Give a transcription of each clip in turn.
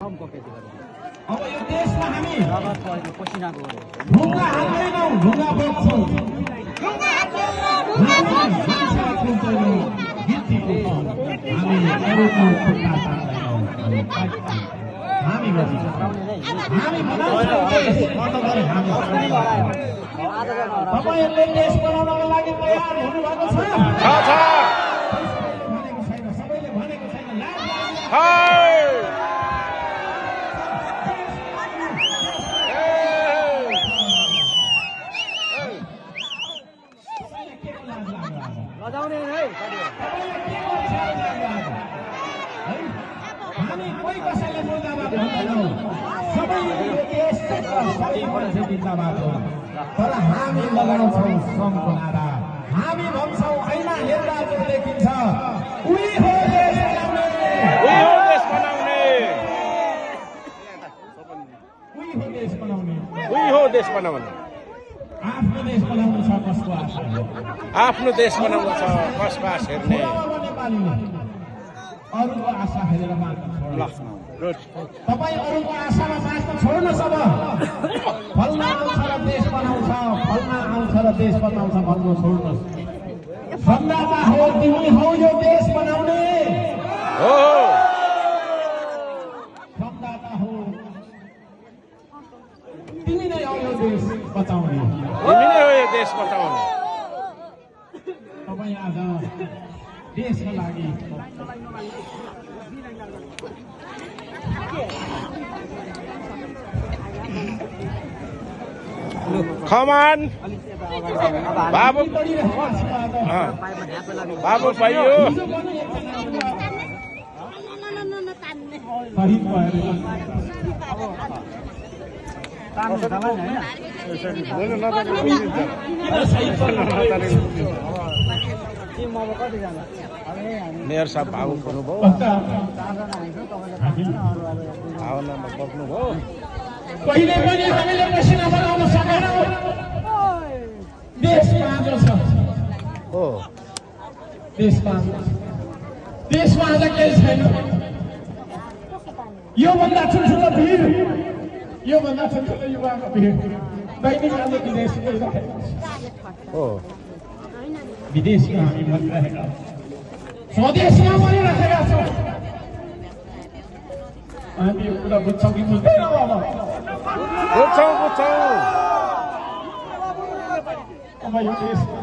अब यो देशमा हामी पसिनाको ढुङ्गा हाल्दैनौँ, ढुङ्गा बोक्छौँ। हामी अरूको खुट्टा तान्दैनौँ। हामी तपाईँहरूले देश बनाउनको लागि तयार हुनुभएको छ? भनेको छैन, सबैले भनेको छैन। हामी कोही कसैले मुर्दाबाद भन्दैनौँ, सबैले देश सबै मान्छे जिन्दाबाद हो। तर हामी लगाउँछौँ श्रमको नारा। हामी भन्छौँ ऐना हेर्दा जो देखिन्छ उही हो देश बनाउने, उही हो देश बनाउने, उही हो देश बनाउने, उही हो देश बनाउने। आफ्नो देश बनाउनु छ कसको आशा हो? आफ्नो देश बनाउनु छ कसको आशा हेर्ने? नेपालीले अरूको आशा हेरेर बाँच्न छोड्नु। तपाईँ अरूको आशामा बाँच्न छोड्नुहोस्। अब फल्ना आउँछ र देश बनाउँछ, फल्ना आउँछ र देश बनाउँछ भन्नु छोड्नुहोस्। संदाता हो तिमी हौ यो देश बनाउने, हो संदाता हो तिमी नै हौ यो देश बचाउने। तिमी नै हो यो देश बचाउने। तपाईँ आज देशका लागि खमान बाबु बाबु भाइयो मेयर साहब भावुक हुनुभयो, भावनामा बग्नुभयो। पहिले पनि हामीले पसिना बनाउन सकेनौँ। देश बाँझो छ, हो देश बाँझो छ। देशमा आज केही छैन। योभन्दा ठुल्ठुलो भिड, योभन्दा ठुल्ठुलो युवाको भिड दैनिक आज विदेश गइरहेको छ। हो विदेशमा हामी भनिरहेका छौँ, स्वदेशमा भनिरहेका छौँ। हामी यो कुरा बुझ्छौँ कि बुझ्दैनौँ? बुझ्छौँ बुझ्छौँ। अब यो देशमा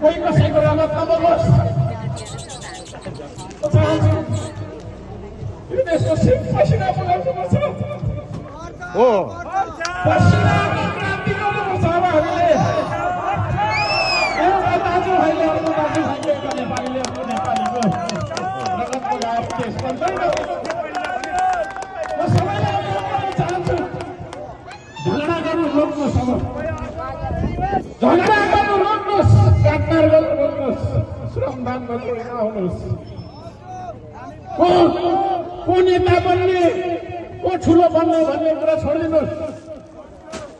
कोही कसैको रगत नबगोस्। म चाहन्छु यो देशको सिर्फ पसिना बगाउनुपर्छ, हो पसिनाको क्रान्ति गर्नुपर्छ। अब हामीले एउटा दाजुभाइले अर्को दाजुभाइले, एउटा नेपालीले अर्को नेपालीको रगत बगाएर देश बन्दैन। म सबैलाई अनुरोध गर्न चाहन्छु, झगडा गर्नु रोक्नुहोस्। अब झगडा गर्नु रोक्नुहोस्, काटमार गर्नु रोक्नुहोस्, श्रमदान गर्नु नआउनुहोस्। को नेता बन्ने, को ठुलो बन्ने भन्ने कुरा छोडिदिनुहोस्।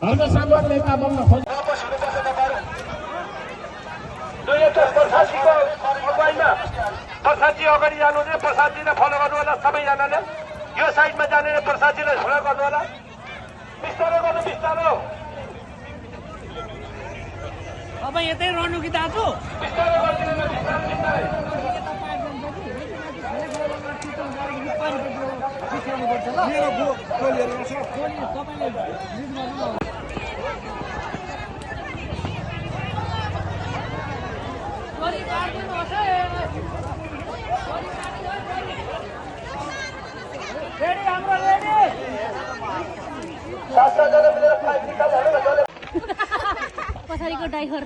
हर्कसम्म नेता बन्न खोज्नु। प्रसादजी अगाडि जानु भने प्रसादजीलाई फलो गर्नु होला। सबैजनाले यो साइडमा जाने प्रसादजीलाई फलो गर्नु होला। बिस्तारो गर्नु, बिस्तारो तपाईँ यतै रहनु कि दाजु? बिस्तारो गरिदिनु, बिस्तारो बिस्तारै। पछाडिको ड्राइभर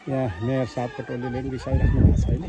यहाँ मेयर साहबको टोलीले पनि बिसाइराख्नु भएको छ अहिले।